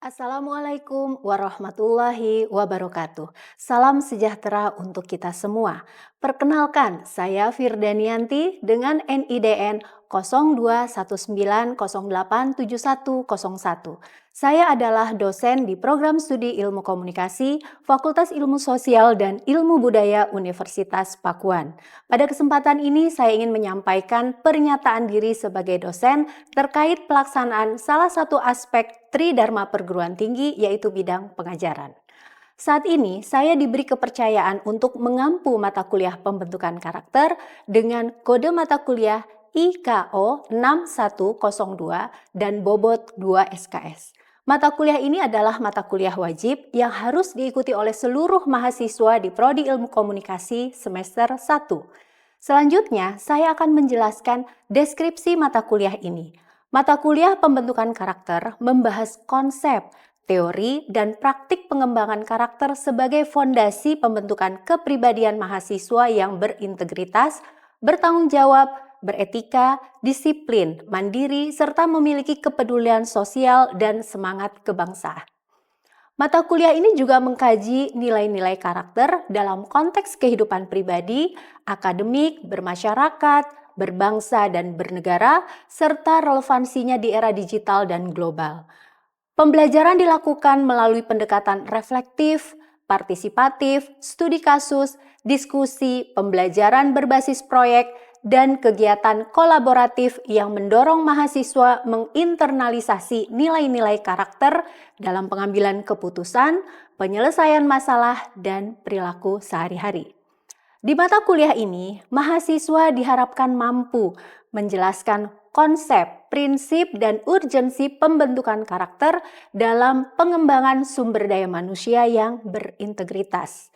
Assalamualaikum warahmatullahi wabarakatuh. Salam sejahtera untuk kita semua. Perkenalkan, saya Firdanianti dengan NIDN 0219087101. Saya adalah dosen di Program Studi Ilmu Komunikasi, Fakultas Ilmu Sosial dan Ilmu Budaya Universitas Pakuan. Pada kesempatan ini saya ingin menyampaikan pernyataan diri sebagai dosen terkait pelaksanaan salah satu aspek Tridharma perguruan tinggi, yaitu bidang pengajaran. Saat ini saya diberi kepercayaan untuk mengampu mata kuliah pembentukan karakter dengan kode mata kuliah IKO 6102 dan bobot 2 SKS. Mata kuliah ini adalah mata kuliah wajib yang harus diikuti oleh seluruh mahasiswa di Prodi Ilmu Komunikasi semester 1. Selanjutnya, saya akan menjelaskan deskripsi mata kuliah ini. Mata kuliah pembentukan karakter membahas konsep, teori, dan praktik pengembangan karakter sebagai fondasi pembentukan kepribadian mahasiswa yang berintegritas, bertanggung jawab, beretika, disiplin, mandiri, serta memiliki kepedulian sosial dan semangat kebangsaan. Mata kuliah ini juga mengkaji nilai-nilai karakter dalam konteks kehidupan pribadi, akademik, bermasyarakat, berbangsa dan bernegara, serta relevansinya di era digital dan global. Pembelajaran dilakukan melalui pendekatan reflektif, partisipatif, studi kasus, diskusi, pembelajaran berbasis proyek, dan kegiatan kolaboratif yang mendorong mahasiswa menginternalisasi nilai-nilai karakter dalam pengambilan keputusan, penyelesaian masalah, dan perilaku sehari-hari. Di mata kuliah ini, mahasiswa diharapkan mampu menjelaskan konsep, prinsip, dan urgensi pembentukan karakter dalam pengembangan sumber daya manusia yang berintegritas.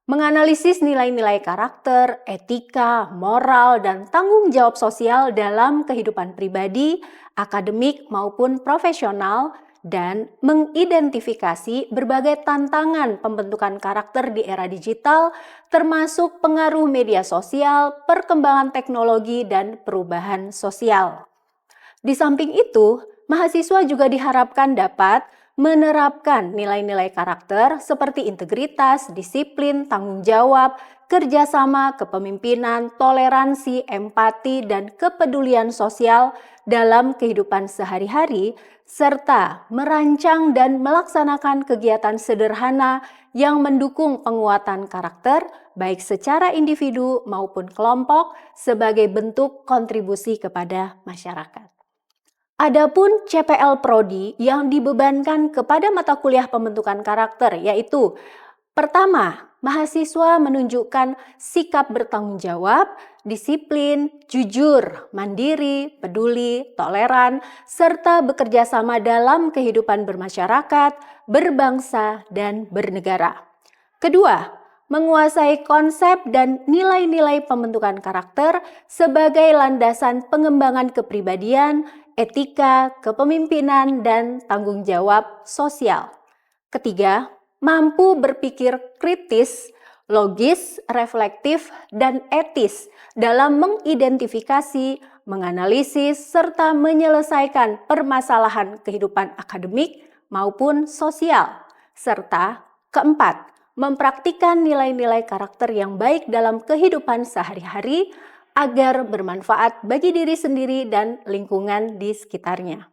Menganalisis nilai-nilai karakter, etika, moral, dan tanggung jawab sosial dalam kehidupan pribadi, akademik, maupun profesional, dan mengidentifikasi berbagai tantangan pembentukan karakter di era digital, termasuk pengaruh media sosial, perkembangan teknologi, dan perubahan sosial. Di samping itu, mahasiswa juga diharapkan dapat menerapkan nilai-nilai karakter seperti integritas, disiplin, tanggung jawab, kerjasama, kepemimpinan, toleransi, empati, dan kepedulian sosial dalam kehidupan sehari-hari, serta merancang dan melaksanakan kegiatan sederhana yang mendukung penguatan karakter, baik secara individu maupun kelompok, sebagai bentuk kontribusi kepada masyarakat. Adapun CPL Prodi yang dibebankan kepada mata kuliah pembentukan karakter, yaitu pertama, mahasiswa menunjukkan sikap bertanggung jawab, disiplin, jujur, mandiri, peduli, toleran, serta bekerja sama dalam kehidupan bermasyarakat, berbangsa, dan bernegara. Kedua, menguasai konsep dan nilai-nilai pembentukan karakter sebagai landasan pengembangan kepribadian, etika, kepemimpinan, dan tanggung jawab sosial. Ketiga, mampu berpikir kritis, logis, reflektif, dan etis dalam mengidentifikasi, menganalisis, serta menyelesaikan permasalahan kehidupan akademik maupun sosial. Serta keempat, mempraktikkan nilai-nilai karakter yang baik dalam kehidupan sehari-hari agar bermanfaat bagi diri sendiri dan lingkungan di sekitarnya.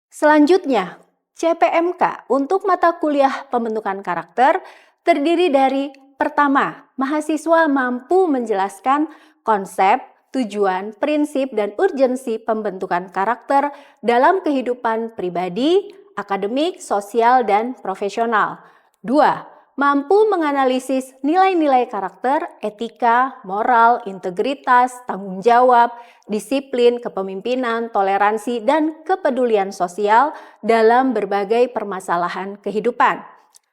Selanjutnya, CPMK untuk mata kuliah pembentukan karakter terdiri dari pertama, mahasiswa mampu menjelaskan konsep, tujuan, prinsip, dan urgensi pembentukan karakter dalam kehidupan pribadi, akademik, sosial, dan profesional. Dua, mampu menganalisis nilai-nilai karakter, etika, moral, integritas, tanggung jawab, disiplin, kepemimpinan, toleransi, dan kepedulian sosial dalam berbagai permasalahan kehidupan.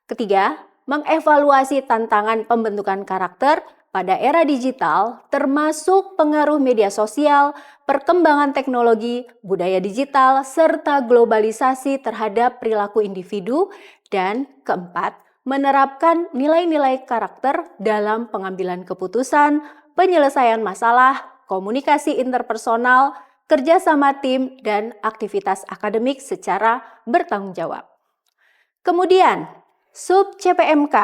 Ketiga, mengevaluasi tantangan pembentukan karakter pada era digital, termasuk pengaruh media sosial, perkembangan teknologi, budaya digital, serta globalisasi terhadap perilaku individu. Dan keempat, menerapkan nilai-nilai karakter dalam pengambilan keputusan, penyelesaian masalah, komunikasi interpersonal, kerjasama tim, dan aktivitas akademik secara bertanggung jawab. Kemudian, sub CPMK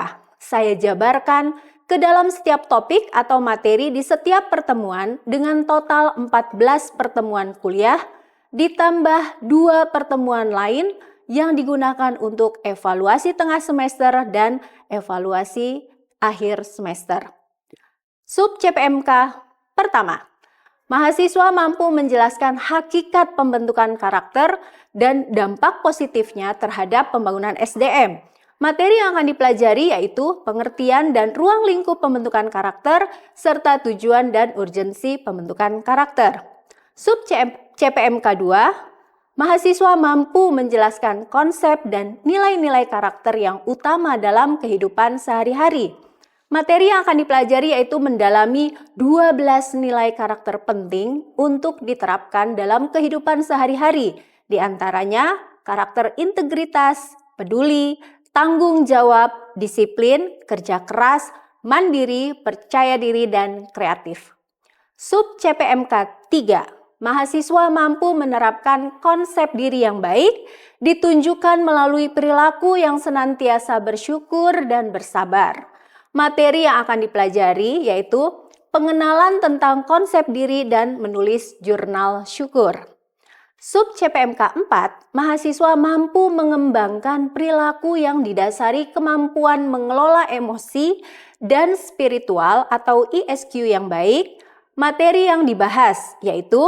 saya jabarkan ke dalam setiap topik atau materi di setiap pertemuan dengan total 14 pertemuan kuliah ditambah 2 pertemuan lain yang digunakan untuk evaluasi tengah semester dan evaluasi akhir semester. Sub CPMK pertama, mahasiswa mampu menjelaskan hakikat pembentukan karakter dan dampak positifnya terhadap pembangunan SDM. Materi yang akan dipelajari yaitu pengertian dan ruang lingkup pembentukan karakter serta tujuan dan urgensi pembentukan karakter. Sub CPMK 2, mahasiswa mampu menjelaskan konsep dan nilai-nilai karakter yang utama dalam kehidupan sehari-hari. Materi yang akan dipelajari yaitu mendalami 12 nilai karakter penting untuk diterapkan dalam kehidupan sehari-hari. Di antaranya karakter integritas, peduli, tanggung jawab, disiplin, kerja keras, mandiri, percaya diri, dan kreatif. Sub CPMK 3, mahasiswa mampu menerapkan konsep diri yang baik, ditunjukkan melalui perilaku yang senantiasa bersyukur dan bersabar. Materi yang akan dipelajari yaitu pengenalan tentang konsep diri dan menulis jurnal syukur. Sub CPMK 4, mahasiswa mampu mengembangkan perilaku yang didasari kemampuan mengelola emosi dan spiritual atau ISQ yang baik. Materi yang dibahas yaitu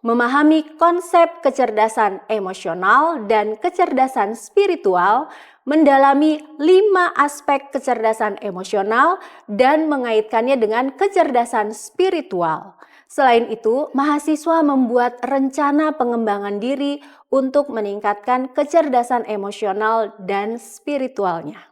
memahami konsep kecerdasan emosional dan kecerdasan spiritual, mendalami 5 aspek kecerdasan emosional dan mengaitkannya dengan kecerdasan spiritual. Selain itu, mahasiswa membuat rencana pengembangan diri untuk meningkatkan kecerdasan emosional dan spiritualnya.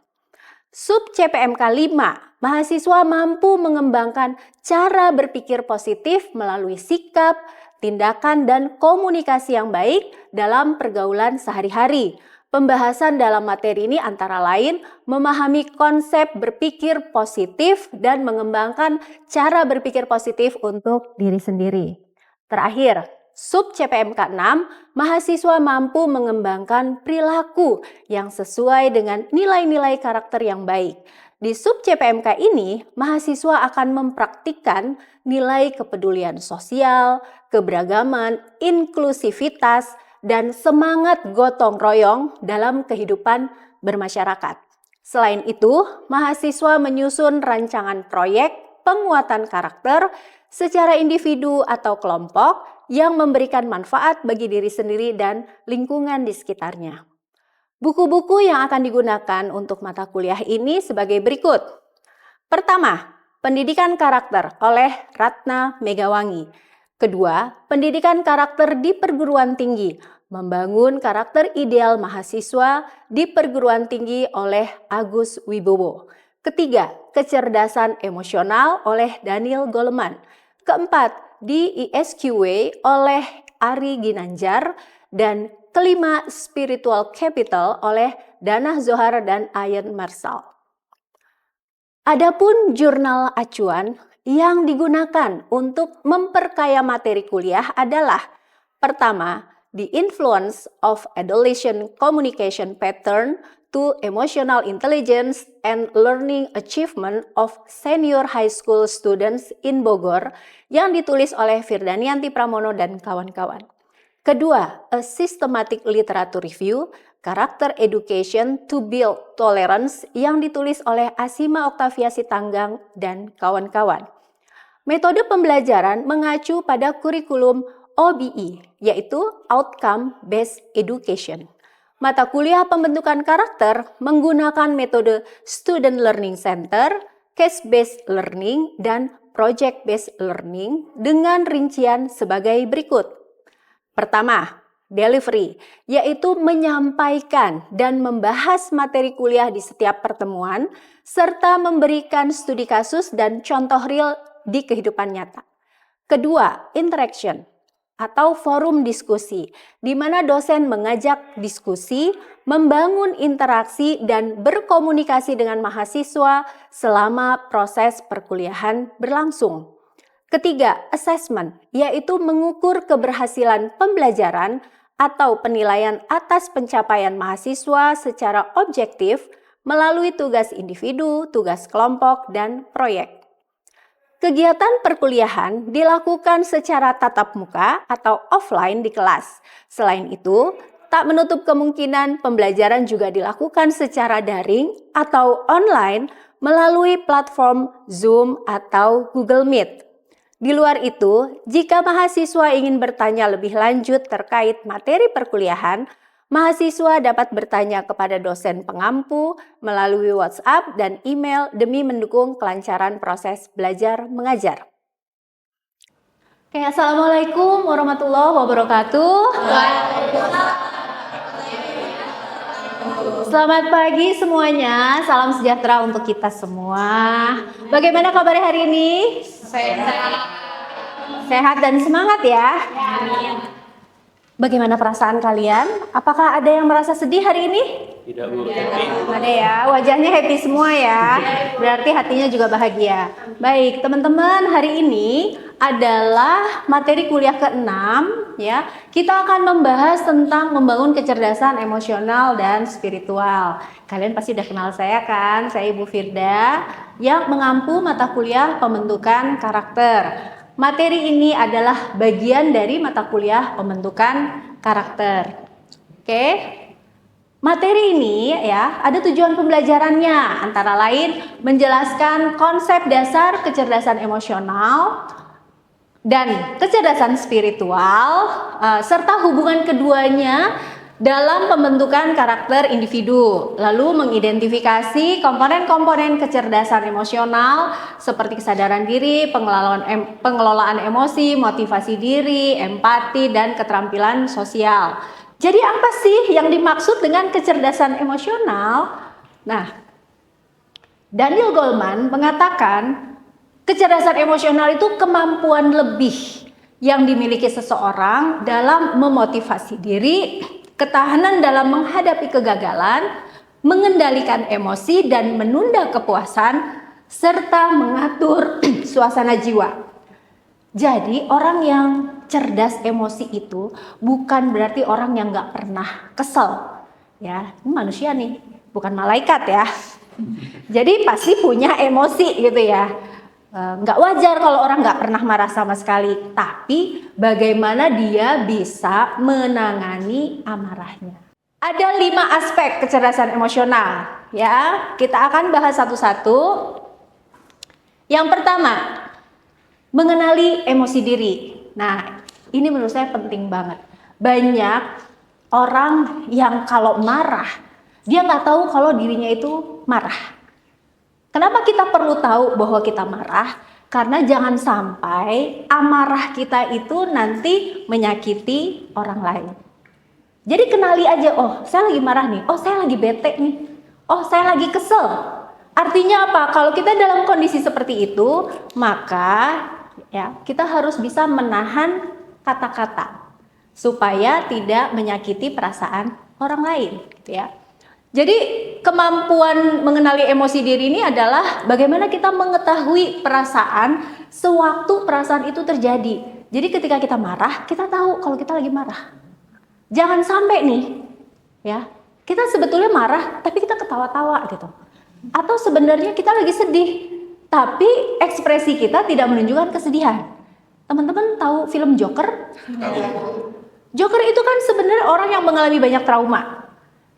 Sub CPMK 5, mahasiswa mampu mengembangkan cara berpikir positif melalui sikap, tindakan, dan komunikasi yang baik dalam pergaulan sehari-hari. Pembahasan dalam materi ini antara lain memahami konsep berpikir positif dan mengembangkan cara berpikir positif untuk diri sendiri. Terakhir, sub CPMK 6, mahasiswa mampu mengembangkan perilaku yang sesuai dengan nilai-nilai karakter yang baik. Di sub CPMK ini, mahasiswa akan mempraktikkan nilai kepedulian sosial, keberagaman, inklusivitas, dan semangat gotong royong dalam kehidupan bermasyarakat. Selain itu, mahasiswa menyusun rancangan proyek penguatan karakter secara individu atau kelompok yang memberikan manfaat bagi diri sendiri dan lingkungan di sekitarnya. Buku-buku yang akan digunakan untuk mata kuliah ini sebagai berikut. Pertama, Pendidikan Karakter oleh Ratna Megawangi. Kedua, Pendidikan Karakter di Perguruan Tinggi, Membangun Karakter Ideal Mahasiswa di Perguruan Tinggi oleh Agus Wibowo. Ketiga, Kecerdasan Emosional oleh Daniel Goleman. Keempat, di ISQ Way oleh Ari Ginanjar. Dan kelima, Spiritual Capital oleh Danah Zohar dan Ayan Marsal. Adapun jurnal acuan yang digunakan untuk memperkaya materi kuliah adalah pertama, The Influence of Adolescent Communication Pattern to Emotional Intelligence and Learning Achievement of Senior High School Students in Bogor yang ditulis oleh Firdanianti Pramono dan kawan-kawan. Kedua, A Systematic Literature Review, Character Education to Build Tolerance yang ditulis oleh Asima Oktavia Sitanggang dan kawan-kawan. Metode pembelajaran mengacu pada kurikulum OBE, yaitu Outcome Based Education. Mata kuliah pembentukan karakter menggunakan metode Student Learning Center, Case Based Learning, dan Project Based Learning dengan rincian sebagai berikut. Pertama, delivery, yaitu menyampaikan dan membahas materi kuliah di setiap pertemuan, serta memberikan studi kasus dan contoh real di kehidupan nyata. Kedua, interaction, atau forum diskusi, di mana dosen mengajak diskusi, membangun interaksi, dan berkomunikasi dengan mahasiswa selama proses perkuliahan berlangsung. Ketiga, assessment, yaitu mengukur keberhasilan pembelajaran atau penilaian atas pencapaian mahasiswa secara objektif melalui tugas individu, tugas kelompok, dan proyek. Kegiatan perkuliahan dilakukan secara tatap muka atau offline di kelas. Selain itu, tak menutup kemungkinan pembelajaran juga dilakukan secara daring atau online melalui platform Zoom atau Google Meet. Di luar itu, jika mahasiswa ingin bertanya lebih lanjut terkait materi perkuliahan, mahasiswa dapat bertanya kepada dosen pengampu melalui WhatsApp dan email demi mendukung kelancaran proses belajar mengajar. Oke, Assalamualaikum warahmatullahi wabarakatuh. Selamat pagi semuanya, salam sejahtera untuk kita semua. Bagaimana kabar hari ini? Sehat dan semangat ya. Bagaimana perasaan kalian? Apakah ada yang merasa sedih hari ini? Tidak, Bu. Ada ya, wajahnya happy semua ya. Berarti hatinya juga bahagia. Baik, teman-teman, hari ini adalah materi kuliah ke-6 ya. Kita akan membahas tentang membangun kecerdasan emosional dan spiritual. Kalian pasti udah kenal saya kan? Saya Ibu Firda yang mengampu mata kuliah pembentukan karakter. Materi ini adalah bagian dari mata kuliah pembentukan karakter. Oke. Materi ini ya, ada tujuan pembelajarannya, antara lain menjelaskan konsep dasar kecerdasan emosional dan kecerdasan spiritual, serta hubungan keduanya dalam pembentukan karakter individu, lalu mengidentifikasi komponen-komponen kecerdasan emosional seperti kesadaran diri, pengelolaan emosi, motivasi diri, empati, dan keterampilan sosial. Jadi apa sih yang dimaksud dengan kecerdasan emosional? Nah, Daniel Goleman mengatakan kecerdasan emosional itu kemampuan lebih yang dimiliki seseorang dalam memotivasi diri, ketahanan dalam menghadapi kegagalan, mengendalikan emosi dan menunda kepuasan, serta mengatur suasana jiwa. Jadi orang yang cerdas emosi itu bukan berarti orang yang nggak pernah kesel. Ya, ini manusia nih, bukan malaikat ya. Jadi pasti punya emosi gitu ya. Nggak wajar kalau orang nggak pernah marah sama sekali. Tapi bagaimana dia bisa menangani amarahnya? Ada 5 aspek kecerdasan emosional. Ya, kita akan bahas satu-satu. Yang pertama, mengenali emosi diri. Nah, ini menurut saya penting banget. Banyak orang yang kalau marah, dia nggak tahu kalau dirinya itu marah. Kenapa kita perlu tahu bahwa kita marah? Karena jangan sampai amarah kita itu nanti menyakiti orang lain. Jadi kenali aja, oh saya lagi marah nih, oh saya lagi bete nih, oh saya lagi kesel. Artinya apa? Kalau kita dalam kondisi seperti itu, maka ya kita harus bisa menahan kata-kata supaya tidak menyakiti perasaan orang lain, gitu ya. Jadi kemampuan mengenali emosi diri ini adalah bagaimana kita mengetahui perasaan sewaktu perasaan itu terjadi. Jadi ketika kita marah, kita tahu kalau kita lagi marah. Jangan sampai nih, ya kita sebetulnya marah tapi kita ketawa-tawa gitu. Atau sebenarnya kita lagi sedih, tapi ekspresi kita tidak menunjukkan kesedihan. Teman-teman tahu film Joker? Joker itu kan sebenarnya orang yang mengalami banyak trauma.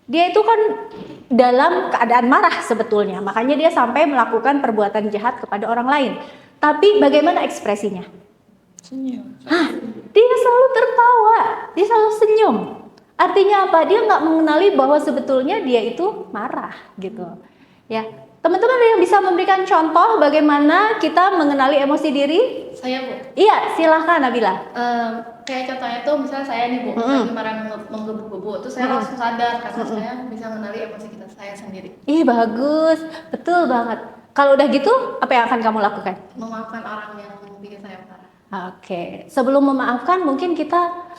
Dia itu kan dalam keadaan marah sebetulnya, makanya dia sampai melakukan perbuatan jahat kepada orang lain. Tapi bagaimana ekspresinya? Senyum. Dia selalu tertawa, dia selalu senyum. Artinya apa? Dia nggak mengenali bahwa sebetulnya dia itu marah gitu. Ya, teman-teman ada yang bisa memberikan contoh bagaimana kita mengenali emosi diri? Saya, Bu. Iya, silahkan Nabila. Kayak contohnya tuh misalnya saya nih, Bu, lagi marah menggebu-gebu, tuh saya langsung sadar karena saya bisa mengenali emosi saya sendiri. Ih, bagus, betul banget. Kalau udah gitu, apa yang akan kamu lakukan? Memaafkan orang yang bikin saya marah. Oke, sebelum memaafkan mungkin kita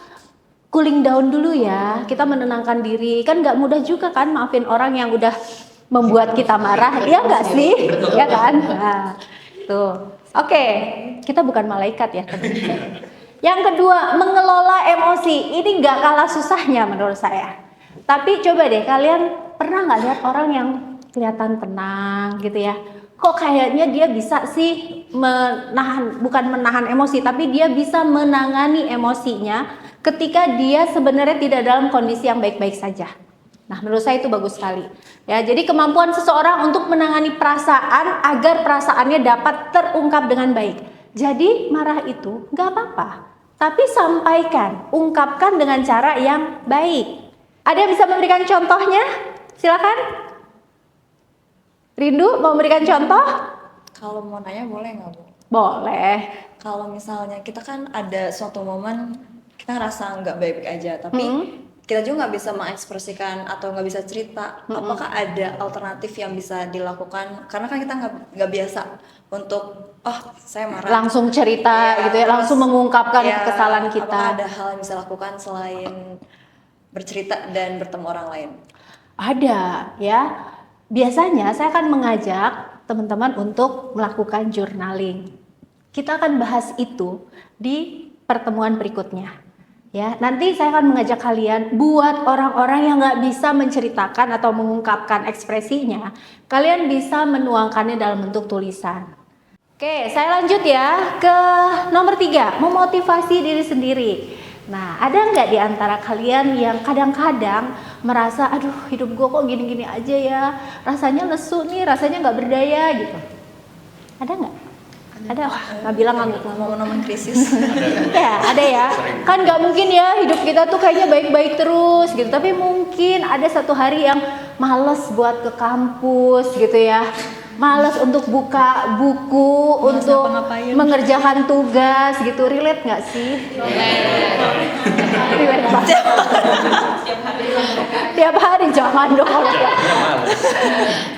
cooling down dulu ya. Kita menenangkan diri. Kan nggak mudah juga kan maafin orang yang udah membuat kita marah, iya nggak sih? Ya kan? Nah, tuh. Oke, kita bukan malaikat ya teman-teman. Yang kedua, mengelola emosi. Ini nggak kalah susahnya menurut saya. Tapi coba deh, kalian pernah nggak lihat orang yang kelihatan tenang gitu ya? Kok kayaknya dia bisa sih bukan menahan emosi, tapi dia bisa menangani emosinya ketika dia sebenarnya tidak dalam kondisi yang baik-baik saja. Nah, menurut saya itu bagus sekali. Ya, jadi kemampuan seseorang untuk menangani perasaan agar perasaannya dapat terungkap dengan baik. Jadi marah itu nggak apa-apa, tapi sampaikan, ungkapkan dengan cara yang baik. Ada yang bisa memberikan contohnya? Silakan. Rindu mau memberikan contoh? Kalau mau nanya boleh nggak, Bu? Boleh. Kalau misalnya kita kan ada suatu momen kita ngerasa nggak baik-baik aja, tapi kita juga nggak bisa mengekspresikan atau nggak bisa cerita. Apakah ada alternatif yang bisa dilakukan? Karena kan kita nggak biasa untuk, oh saya marah. Langsung cerita gitu ya, langsung mengungkapkan kesalahan kita. Apakah ada hal yang bisa lakukan selain bercerita dan bertemu orang lain? Ada ya. Biasanya saya akan mengajak teman-teman untuk melakukan journaling. Kita akan bahas itu di pertemuan berikutnya. Ya, nanti saya akan mengajak kalian buat orang-orang yang nggak bisa menceritakan atau mengungkapkan ekspresinya, kalian bisa menuangkannya dalam bentuk tulisan. Oke, saya lanjut ya ke nomor 3, memotivasi diri sendiri. Nah, ada nggak di antara kalian yang kadang-kadang merasa, aduh hidup gue kok gini-gini aja ya, rasanya lesu nih, rasanya nggak berdaya gitu. Ada nggak? Ada, wah nggak bilang ngangguk-ngangguk. Momen-momen krisis. Ya, ada ya. Kan nggak mungkin ya hidup kita tuh kayaknya baik-baik terus gitu. Tapi mungkin ada satu hari yang males buat ke kampus gitu ya. Males untuk buka buku, Males untuk ngapa-ngapain. mengerjakan tugas gitu. Relate nggak sih? Relate banget. Tiap hari jangan dong.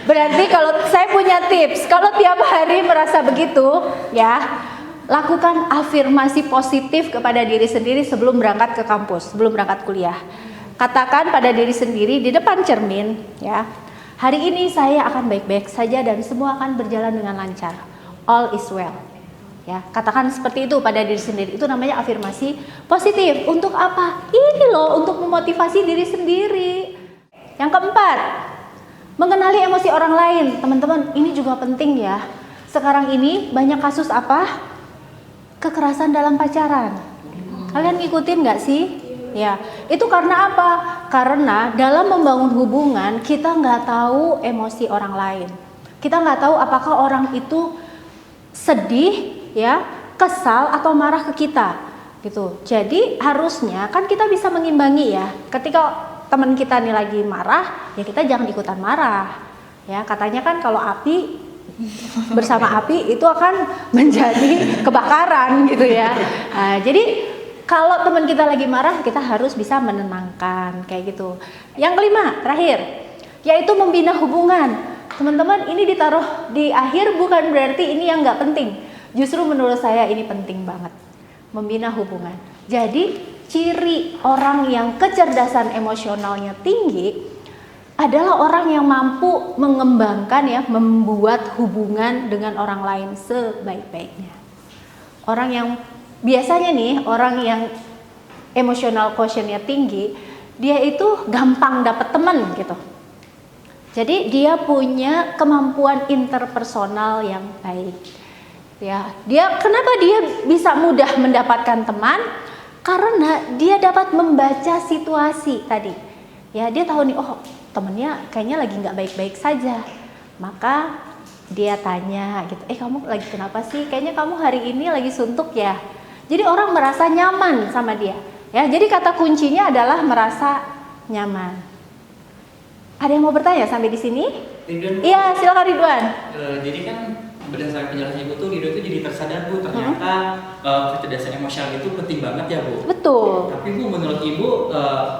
Berarti kalau saya punya tips, kalau tiap hari merasa begitu, ya lakukan afirmasi positif kepada diri sendiri sebelum berangkat ke kampus, sebelum berangkat kuliah. Katakan pada diri sendiri di depan cermin, ya. Hari ini saya akan baik-baik saja dan semua akan berjalan dengan lancar. All is well. Ya, katakan seperti itu pada diri sendiri. Itu namanya afirmasi positif. Untuk apa? Ini loh, untuk memotivasi diri sendiri. Yang keempat, mengenali emosi orang lain. Teman-teman, ini juga penting ya. Sekarang ini banyak kasus apa? Kekerasan dalam pacaran. Kalian ngikutin nggak sih? Ya, itu karena apa? Karena dalam membangun hubungan kita nggak tahu emosi orang lain. Kita nggak tahu apakah orang itu sedih, ya, kesal atau marah ke kita, gitu. Jadi harusnya kan kita bisa mengimbangi ya. Ketika teman kita nih lagi marah, ya kita jangan ikutan marah. Ya, katanya kan kalau api bersama api itu akan menjadi kebakaran gitu ya. Nah, jadi kalau teman kita lagi marah, kita harus bisa menenangkan kayak gitu. Yang kelima, terakhir, yaitu membina hubungan. Teman-teman, ini ditaruh di akhir bukan berarti ini yang nggak penting. Justru menurut saya ini penting banget. Membina hubungan. Jadi, ciri orang yang kecerdasan emosionalnya tinggi adalah orang yang mampu mengembangkan ya, membuat hubungan dengan orang lain sebaik-baiknya. Orang yang biasanya nih, orang yang emotional quotientnya tinggi, dia itu gampang dapat teman gitu. Jadi dia punya kemampuan interpersonal yang baik. Ya, kenapa dia bisa mudah mendapatkan teman? Karena dia dapat membaca situasi tadi. Ya, dia tahu nih, oh temennya kayaknya lagi nggak baik-baik saja. Maka dia tanya gitu, kamu lagi kenapa sih? Kayaknya kamu hari ini lagi suntuk ya. Jadi orang merasa nyaman sama dia. Ya, jadi kata kuncinya adalah merasa nyaman. Ada yang mau bertanya sampai di sini? Ridwan, Iya, silakan Ridwan. jadi kan berdasarkan penjelasan Ibu tuh Ridwan tuh jadi tersadar Bu, ternyata kecerdasan emosional itu penting banget ya Bu. Betul. Tapi Bu, menurut Ibu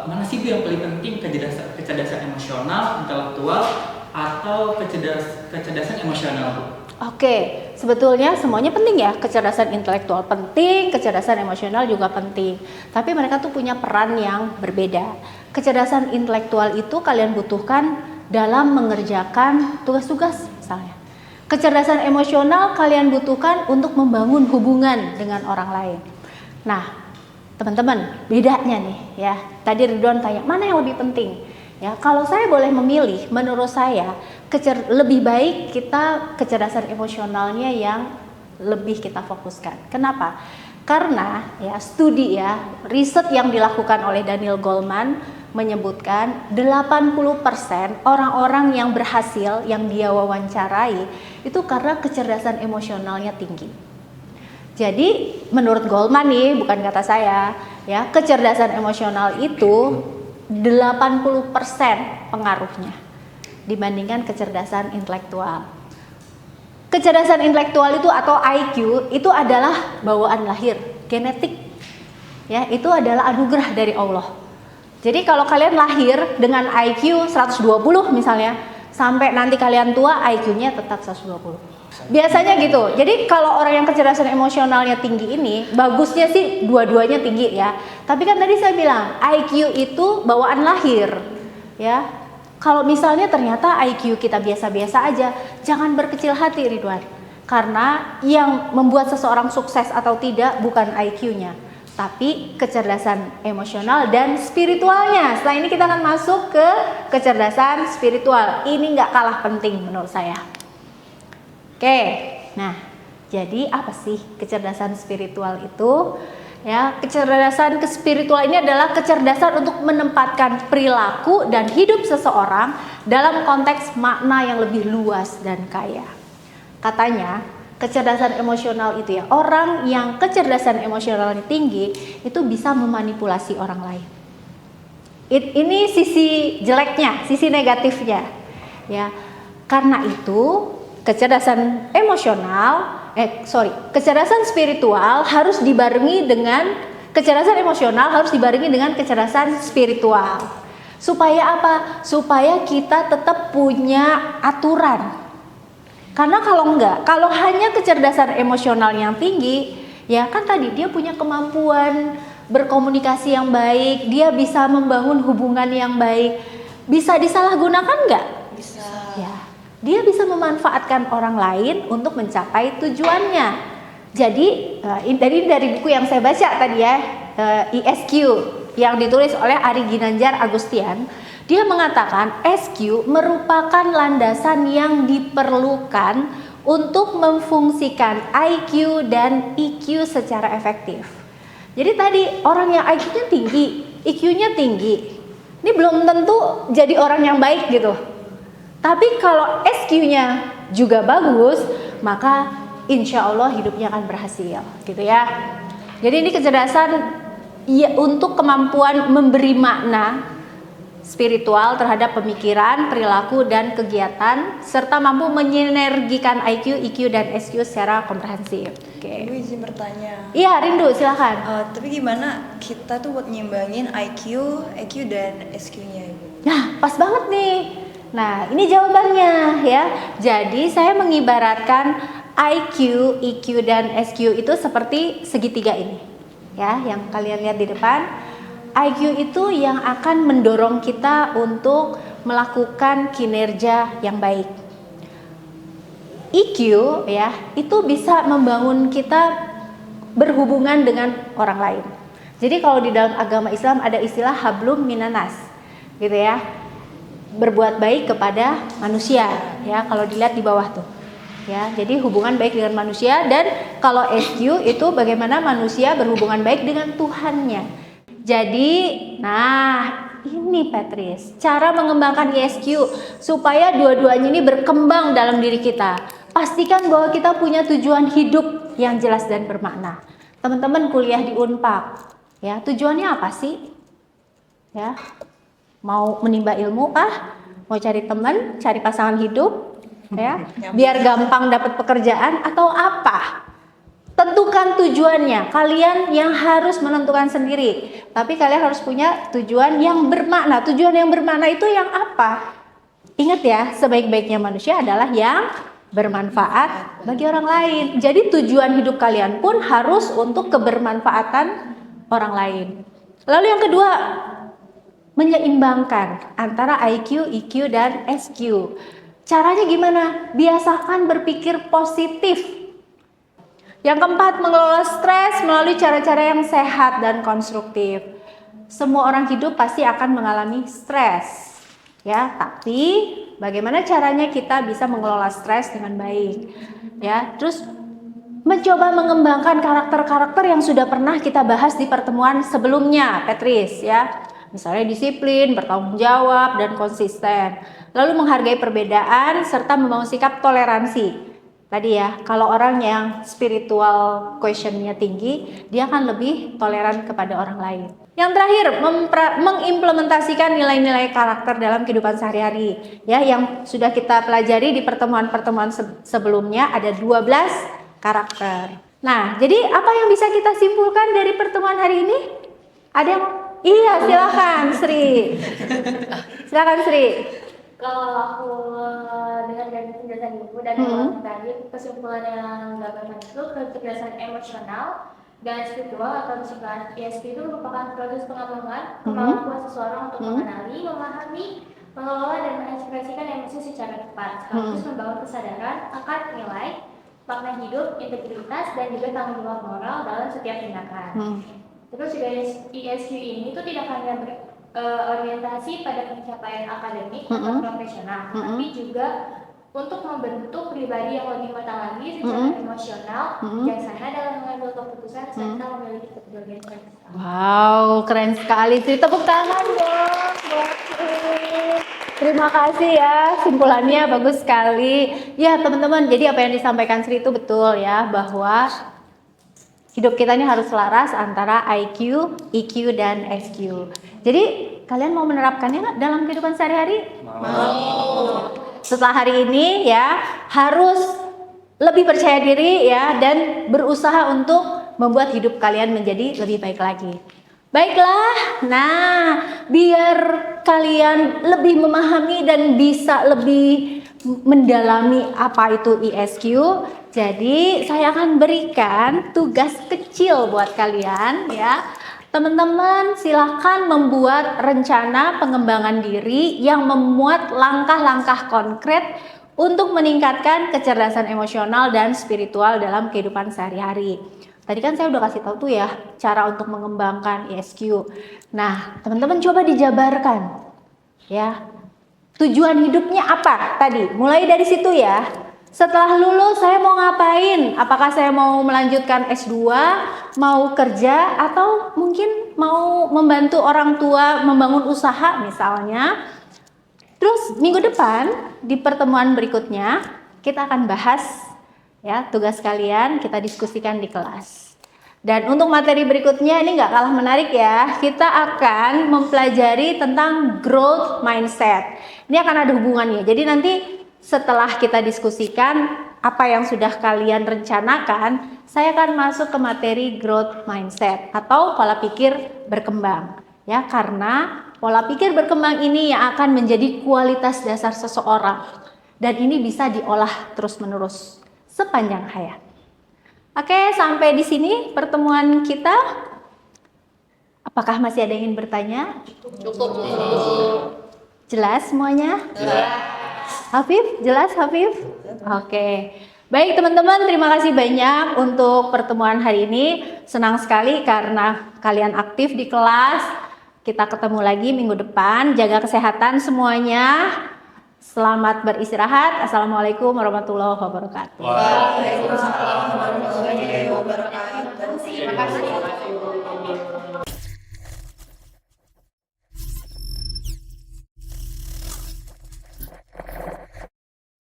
mana sih Bu yang paling penting, kecerdasan emosional, intelektual, atau kecerdasan emosional Bu? Oke, sebetulnya semuanya penting ya. Kecerdasan intelektual penting, kecerdasan emosional juga penting. Tapi mereka tuh punya peran yang berbeda. Kecerdasan intelektual itu kalian butuhkan dalam mengerjakan tugas-tugas misalnya. Kecerdasan emosional kalian butuhkan untuk membangun hubungan dengan orang lain. Nah, teman-teman, bedanya nih ya. Tadi Ridwan tanya, mana yang lebih penting? Ya, kalau saya boleh memilih, menurut saya lebih baik kita kecerdasan emosionalnya yang lebih kita fokuskan. Kenapa? Karena ya studi ya, riset yang dilakukan oleh Daniel Goleman menyebutkan 80% orang-orang yang berhasil yang dia wawancarai itu karena kecerdasan emosionalnya tinggi. Jadi menurut Goleman nih, bukan kata saya, ya, kecerdasan emosional itu 80% pengaruhnya dibandingkan kecerdasan intelektual. Kecerdasan intelektual itu atau IQ itu adalah bawaan lahir, genetik. Ya, itu adalah anugerah dari Allah. Jadi kalau kalian lahir dengan IQ 120 misalnya, sampai nanti kalian tua IQ-nya tetap 120. Biasanya gitu. Jadi kalau orang yang kecerdasan emosionalnya tinggi ini, bagusnya sih dua-duanya tinggi ya. Tapi kan tadi saya bilang IQ itu bawaan lahir, ya. Kalau misalnya ternyata IQ kita biasa-biasa aja, jangan berkecil hati Ridwan. Karena yang membuat seseorang sukses atau tidak bukan IQ-nya, tapi kecerdasan emosional dan spiritualnya. Setelah ini kita akan masuk ke kecerdasan spiritual. Ini nggak kalah penting menurut saya. Oke, nah jadi apa sih kecerdasan spiritual itu? Ya, kecerdasan spiritual ini adalah kecerdasan untuk menempatkan perilaku dan hidup seseorang dalam konteks makna yang lebih luas dan kaya. Katanya, kecerdasan emosional itu ya, orang yang kecerdasan emosionalnya tinggi itu bisa memanipulasi orang lain. Ini sisi jeleknya, sisi negatifnya. Ya, karena itu kecerdasan kecerdasan spiritual harus dibarengi dengan kecerdasan emosional harus dibarengi dengan kecerdasan spiritual. Supaya apa? Supaya kita tetap punya aturan. Karena kalau hanya kecerdasan emosional yang tinggi, ya kan tadi dia punya kemampuan berkomunikasi yang baik, dia bisa membangun hubungan yang baik. Bisa disalahgunakan nggak? Bisa. Ya. Dia bisa memanfaatkan orang lain untuk mencapai tujuannya. Jadi dari buku yang saya baca tadi ya, ISQ yang ditulis oleh Ari Ginanjar Agustian, dia mengatakan SQ merupakan landasan yang diperlukan untuk memfungsikan IQ dan EQ secara efektif. Jadi tadi orang yang IQ-nya tinggi, EQ-nya tinggi, ini belum tentu jadi orang yang baik gitu. Tapi kalau SQ-nya juga bagus, maka insya Allah hidupnya akan berhasil, gitu ya. Jadi ini kecerdasan ya, untuk kemampuan memberi makna spiritual terhadap pemikiran, perilaku, dan kegiatan, serta mampu menyinergikan IQ, EQ, dan SQ secara komprehensif. Ibu izin bertanya. Iya, Rindu, silakan. Tapi gimana kita tuh buat nyimbangin IQ, EQ, dan SQ-nya, Ibu? Nah, pas banget nih. Nah, ini jawabannya ya. Jadi saya mengibaratkan IQ, EQ, dan SQ itu seperti segitiga ini. Ya, yang kalian lihat di depan. IQ itu yang akan mendorong kita untuk melakukan kinerja yang baik. EQ ya, itu bisa membangun kita berhubungan dengan orang lain. Jadi kalau di dalam agama Islam ada istilah hablum minanas, gitu ya. Berbuat baik kepada manusia ya, kalau dilihat di bawah tuh ya, jadi hubungan baik dengan manusia. Dan kalau SQ itu bagaimana manusia berhubungan baik dengan Tuhannya. Jadi nah ini Patris cara mengembangkan ISQ supaya dua-duanya ini berkembang dalam diri kita. Pastikan bahwa kita punya tujuan hidup yang jelas dan bermakna. Teman-teman kuliah di Unpad ya, tujuannya apa sih ya? Mau menimba ilmu kah? Mau cari teman, cari pasangan hidup, ya? Biar gampang dapat pekerjaan atau apa? Tentukan tujuannya. Kalian yang harus menentukan sendiri. Tapi kalian harus punya tujuan yang bermakna. Tujuan yang bermakna itu yang apa? Ingat ya, sebaik-baiknya manusia adalah yang bermanfaat bagi orang lain. Jadi tujuan hidup kalian pun harus untuk kebermanfaatan orang lain. Lalu yang kedua, menyeimbangkan antara IQ, EQ, dan SQ. Caranya gimana? Biasakan berpikir positif. Yang keempat, mengelola stres melalui cara-cara yang sehat dan konstruktif. Semua orang hidup pasti akan mengalami stres, ya. Tapi bagaimana caranya kita bisa mengelola stres dengan baik, ya. Terus mencoba mengembangkan karakter-karakter yang sudah pernah kita bahas di pertemuan sebelumnya, Petris, ya. Misalnya disiplin, bertanggung jawab, dan konsisten. Lalu menghargai perbedaan serta membangun sikap toleransi. Tadi ya, kalau orang yang spiritual quotient-nya tinggi, dia akan lebih toleran kepada orang lain. Yang terakhir, mengimplementasikan nilai-nilai karakter dalam kehidupan sehari-hari. Ya, yang sudah kita pelajari di pertemuan-pertemuan sebelumnya ada 12 karakter. Nah, jadi apa yang bisa kita simpulkan dari pertemuan hari ini? Ada yang iya, silakan Sri. Silakan Sri. Kalau aku dengar dari penjelasan ibu dan tadi, kesimpulan yang digambarkan itu kecerdasan emosional dan spiritual atau disebut ESP itu merupakan proses pengembangan kemampuan seseorang untuk mengenali, memahami, mengelola dan mengekspresikan emosi secara tepat, sekaligus membangun kesadaran akan nilai, makna hidup, integritas, dan juga tanggung jawab moral dalam setiap tindakan. Terus juga ESQ ini tuh tidak hanya orientasi pada pencapaian akademik atau profesional, tapi juga untuk membentuk pribadi yang lebih matang lagi secara emosional, bijaksana dalam mengambil keputusan serta memiliki kepedulian sosial. Wow, keren sekali Sri. Tepuk tangan dong buat Sri. Terima kasih ya, simpulannya bagus sekali. Ya teman-teman, jadi apa yang disampaikan Sri itu betul ya, bahwa hidup kita ini harus selaras antara IQ, EQ, dan SQ. Jadi kalian mau menerapkannya nggak dalam kehidupan sehari-hari? Mau. Setelah hari ini ya harus lebih percaya diri ya dan berusaha untuk membuat hidup kalian menjadi lebih baik lagi. Baiklah, nah biar kalian lebih memahami dan bisa lebih mendalami apa itu ESQ, jadi saya akan berikan tugas kecil buat kalian ya. Teman-teman silahkan membuat rencana pengembangan diri yang memuat langkah-langkah konkret untuk meningkatkan kecerdasan emosional dan spiritual dalam kehidupan sehari-hari. Tadi kan saya udah kasih tahu tuh ya cara untuk mengembangkan ESQ. Nah, teman-teman coba dijabarkan ya. Tujuan hidupnya apa tadi? Mulai dari situ ya. Setelah lulus saya mau ngapain? Apakah saya mau melanjutkan S2, mau kerja, atau mungkin mau membantu orang tua membangun usaha misalnya. Terus minggu depan di pertemuan berikutnya kita akan bahas ya tugas kalian, kita diskusikan di kelas. Dan untuk materi berikutnya ini nggak kalah menarik ya, kita akan mempelajari tentang growth mindset. Ini akan ada hubungannya, jadi nanti setelah kita diskusikan apa yang sudah kalian rencanakan, saya akan masuk ke materi growth mindset atau pola pikir berkembang. Ya, karena pola pikir berkembang ini yang akan menjadi kualitas dasar seseorang dan ini bisa diolah terus-menerus sepanjang hayat. Oke, sampai di sini pertemuan kita. Apakah masih ada yang ingin bertanya? Cukup. Jelas semuanya? Jelas. Hafif, jelas Hafif? Oke. Baik teman-teman, terima kasih banyak untuk pertemuan hari ini. Senang sekali karena kalian aktif di kelas. Kita ketemu lagi minggu depan. Jaga kesehatan semuanya. Selamat beristirahat. Assalamualaikum warahmatullahi wabarakatuh. Waalaikumsalam warahmatullahi wabarakatuh. Terima kasih.